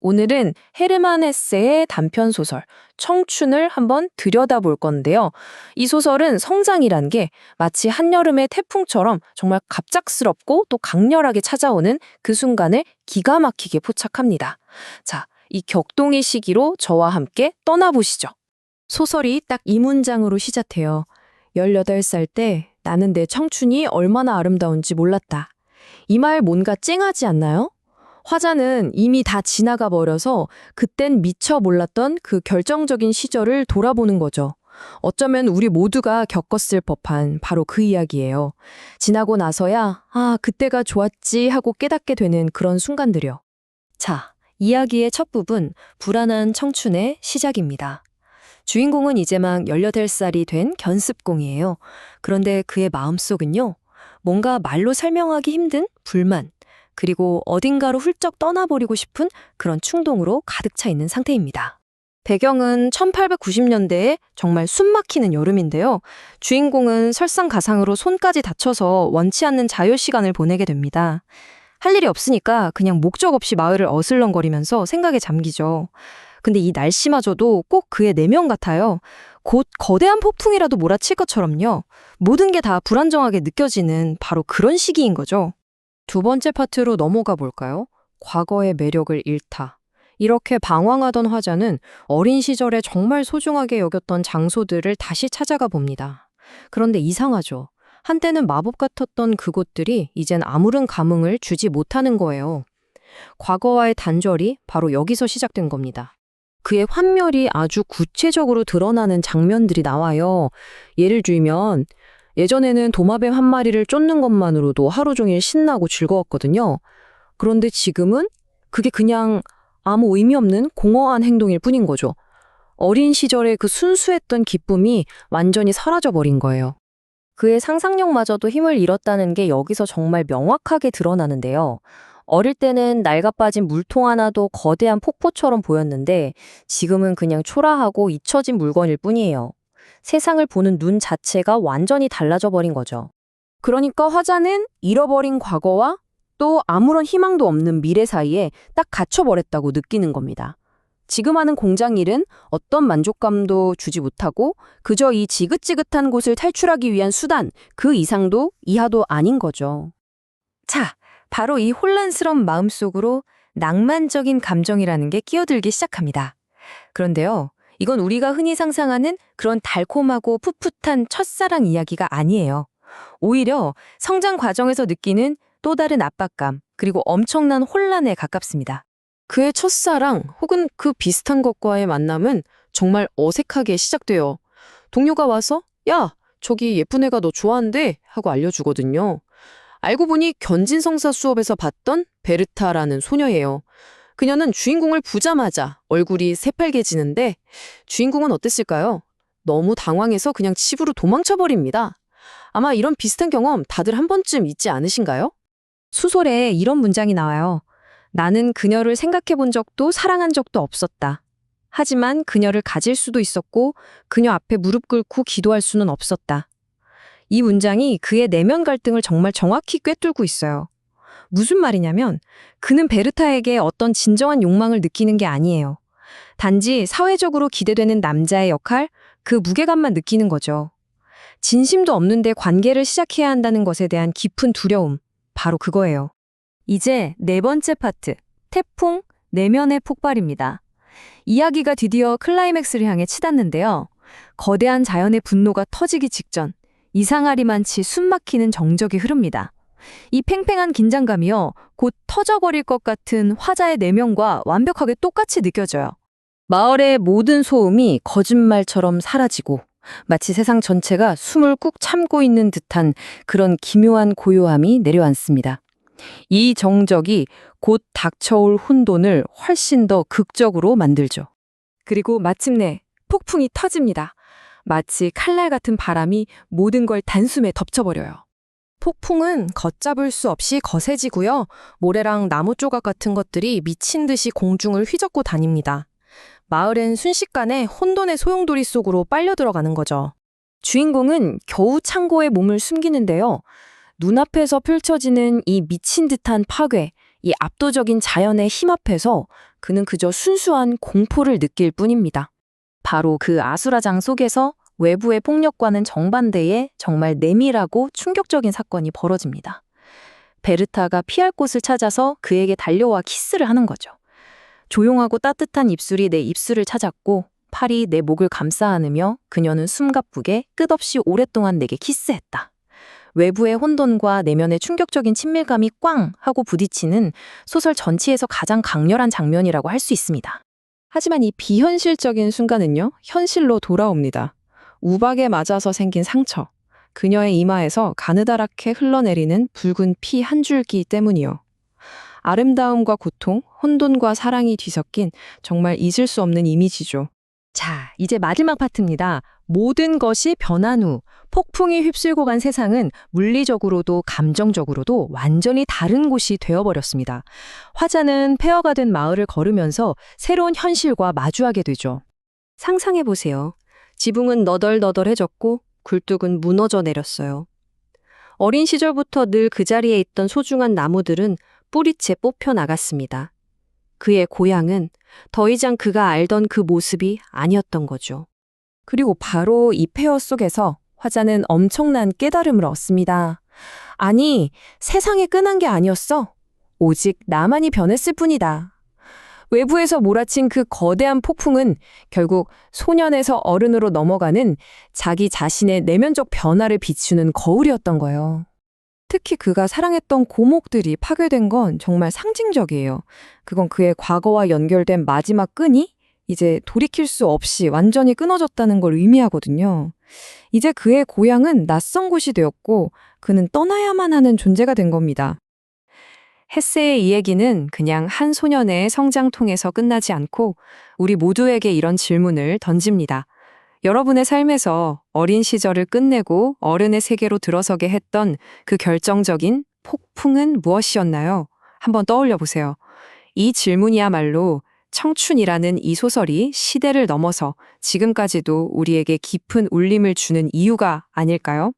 오늘은 헤르만 헤세의 단편 소설 청춘을 한번 들여다볼 건데요. 이 소설은 성장이란 게 마치 한여름의 태풍처럼 정말 갑작스럽고 또 강렬하게 찾아오는 그 순간을 기가 막히게 포착합니다. 자, 이 격동의 시기로 저와 함께 떠나보시죠. 소설이 딱 이 문장으로 시작해요. 18살 때 나는 내 청춘이 얼마나 아름다운지 몰랐다. 이 말 뭔가 찡하지 않나요? 화자는 이미 다 지나가 버려서 그땐 미처 몰랐던 그 결정적인 시절을 돌아보는 거죠. 어쩌면 우리 모두가 겪었을 법한 바로 그 이야기예요. 지나고 나서야 그때가 좋았지 하고 깨닫게 되는 그런 순간들이요. 자, 이야기의 첫 부분, 불안한 청춘의 시작입니다. 주인공은 이제 막 18살이 된 견습공이에요. 그런데 그의 마음속은요, 뭔가 말로 설명하기 힘든 불만, 그리고 어딘가로 훌쩍 떠나버리고 싶은 그런 충동으로 가득 차 있는 상태입니다. 배경은 1890년대에 정말 숨막히는 여름인데요. 주인공은 설상가상으로 손까지 다쳐서 원치 않는 자유시간을 보내게 됩니다. 할 일이 없으니까 그냥 목적 없이 마을을 어슬렁거리면서 생각에 잠기죠. 근데 이 날씨마저도 꼭 그의 내면 같아요. 곧 거대한 폭풍이라도 몰아칠 것처럼요. 모든 게 다 불안정하게 느껴지는 바로 그런 시기인 거죠. 두 번째 파트로 넘어가 볼까요? 과거의 매력을 잃다. 이렇게 방황하던 화자는 어린 시절에 정말 소중하게 여겼던 장소들을 다시 찾아가 봅니다. 그런데 이상하죠. 한때는 마법 같았던 그곳들이 이젠 아무런 감흥을 주지 못하는 거예요. 과거와의 단절이 바로 여기서 시작된 겁니다. 그의 환멸이 아주 구체적으로 드러나는 장면들이 나와요. 예를 들면 예전에는 도마뱀 한 마리를 쫓는 것만으로도 하루 종일 신나고 즐거웠거든요. 그런데 지금은 그게 그냥 아무 의미 없는 공허한 행동일 뿐인 거죠. 어린 시절의 그 순수했던 기쁨이 완전히 사라져버린 거예요. 그의 상상력마저도 힘을 잃었다는 게 여기서 정말 명확하게 드러나는데요. 어릴 때는 낡아빠진 물통 하나도 거대한 폭포처럼 보였는데 지금은 그냥 초라하고 잊혀진 물건일 뿐이에요. 세상을 보는 눈 자체가 완전히 달라져 버린 거죠. 그러니까 화자는 잃어버린 과거와 또 아무런 희망도 없는 미래 사이에 딱 갇혀버렸다고 느끼는 겁니다. 지금 하는 공장 일은 어떤 만족감도 주지 못하고 그저 이 지긋지긋한 곳을 탈출하기 위한 수단, 그 이상도 이하도 아닌 거죠. 자, 바로 이 혼란스러운 마음속으로 낭만적인 감정이라는 게 끼어들기 시작합니다. 그런데요, 이건 우리가 흔히 상상하는 그런 달콤하고 풋풋한 첫사랑 이야기가 아니에요. 오히려 성장 과정에서 느끼는 또 다른 압박감, 그리고 엄청난 혼란에 가깝습니다. 그의 첫사랑 혹은 그 비슷한 것과의 만남은 정말 어색하게 시작돼요. 동료가 와서 야, 저기 예쁜 애가 너 좋아한대 하고 알려주거든요. 알고 보니 견진성사 수업에서 봤던 베르타라는 소녀예요. 그녀는 주인공을 보자마자 얼굴이 새빨개지는데 주인공은 어땠을까요? 너무 당황해서 그냥 집으로 도망쳐버립니다. 아마 이런 비슷한 경험 다들 한 번쯤 있지 않으신가요? 소설에 이런 문장이 나와요. 나는 그녀를 생각해 본 적도 사랑한 적도 없었다. 하지만 그녀를 가질 수도 있었고 그녀 앞에 무릎 꿇고 기도할 수는 없었다. 이 문장이 그의 내면 갈등을 정말 정확히 꿰뚫고 있어요. 무슨 말이냐면 그는 베르타에게 어떤 진정한 욕망을 느끼는 게 아니에요. 단지 사회적으로 기대되는 남자의 역할, 그 무게감만 느끼는 거죠. 진심도 없는데 관계를 시작해야 한다는 것에 대한 깊은 두려움, 바로 그거예요. 이제 네 번째 파트, 태풍, 내면의 폭발입니다. 이야기가 드디어 클라이맥스를 향해 치닫는데요. 거대한 자연의 분노가 터지기 직전, 이상하리만치 숨막히는 정적이 흐릅니다. 이 팽팽한 긴장감이요, 곧 터져버릴 것 같은 화자의 내면과 완벽하게 똑같이 느껴져요. 마을의 모든 소음이 거짓말처럼 사라지고 마치 세상 전체가 숨을 꾹 참고 있는 듯한 그런 기묘한 고요함이 내려앉습니다. 이 정적이 곧 닥쳐올 혼돈을 훨씬 더 극적으로 만들죠. 그리고 마침내 폭풍이 터집니다. 마치 칼날 같은 바람이 모든 걸 단숨에 덮쳐버려요. 폭풍은 걷잡을 수 없이 거세지고요. 모래랑 나무 조각 같은 것들이 미친 듯이 공중을 휘젓고 다닙니다. 마을은 순식간에 혼돈의 소용돌이 속으로 빨려 들어가는 거죠. 주인공은 겨우 창고에 몸을 숨기는데요. 눈앞에서 펼쳐지는 이 미친 듯한 파괴, 이 압도적인 자연의 힘 앞에서 그는 그저 순수한 공포를 느낄 뿐입니다. 바로 그 아수라장 속에서 외부의 폭력과는 정반대의 정말 내밀하고 충격적인 사건이 벌어집니다. 베르타가 피할 곳을 찾아서 그에게 달려와 키스를 하는 거죠. 조용하고 따뜻한 입술이 내 입술을 찾았고 팔이 내 목을 감싸 안으며 그녀는 숨가쁘게 끝없이 오랫동안 내게 키스했다. 외부의 혼돈과 내면의 충격적인 친밀감이 꽝 하고 부딪히는 소설 전체에서 가장 강렬한 장면이라고 할 수 있습니다. 하지만 이 비현실적인 순간은요, 현실로 돌아옵니다. 우박에 맞아서 생긴 상처, 그녀의 이마에서 가느다랗게 흘러내리는 붉은 피 한 줄기 때문이요. 아름다움과 고통, 혼돈과 사랑이 뒤섞인 정말 잊을 수 없는 이미지죠. 자, 이제 마지막 파트입니다. 모든 것이 변한 후 폭풍이 휩쓸고 간 세상은 물리적으로도 감정적으로도 완전히 다른 곳이 되어버렸습니다. 화자는 폐허가 된 마을을 걸으면서 새로운 현실과 마주하게 되죠. 상상해보세요. 지붕은 너덜너덜해졌고 굴뚝은 무너져 내렸어요. 어린 시절부터 늘 그 자리에 있던 소중한 나무들은 뿌리채 뽑혀 나갔습니다. 그의 고향은 더 이상 그가 알던 그 모습이 아니었던 거죠. 그리고 바로 이 폐허 속에서 화자는 엄청난 깨달음을 얻습니다. 아니, 세상이 끝난 게 아니었어. 오직 나만이 변했을 뿐이다. 외부에서 몰아친 그 거대한 폭풍은 결국 소년에서 어른으로 넘어가는 자기 자신의 내면적 변화를 비추는 거울이었던 거예요. 특히 그가 사랑했던 고목들이 파괴된 건 정말 상징적이에요. 그건 그의 과거와 연결된 마지막 끈이 이제 돌이킬 수 없이 완전히 끊어졌다는 걸 의미하거든요. 이제 그의 고향은 낯선 곳이 되었고 그는 떠나야만 하는 존재가 된 겁니다. 헤세의 이 얘기는 그냥 한 소년의 성장통에서 끝나지 않고 우리 모두에게 이런 질문을 던집니다. 여러분의 삶에서 어린 시절을 끝내고 어른의 세계로 들어서게 했던 그 결정적인 폭풍은 무엇이었나요? 한번 떠올려 보세요. 이 질문이야말로 청춘이라는 이 소설이 시대를 넘어서 지금까지도 우리에게 깊은 울림을 주는 이유가 아닐까요?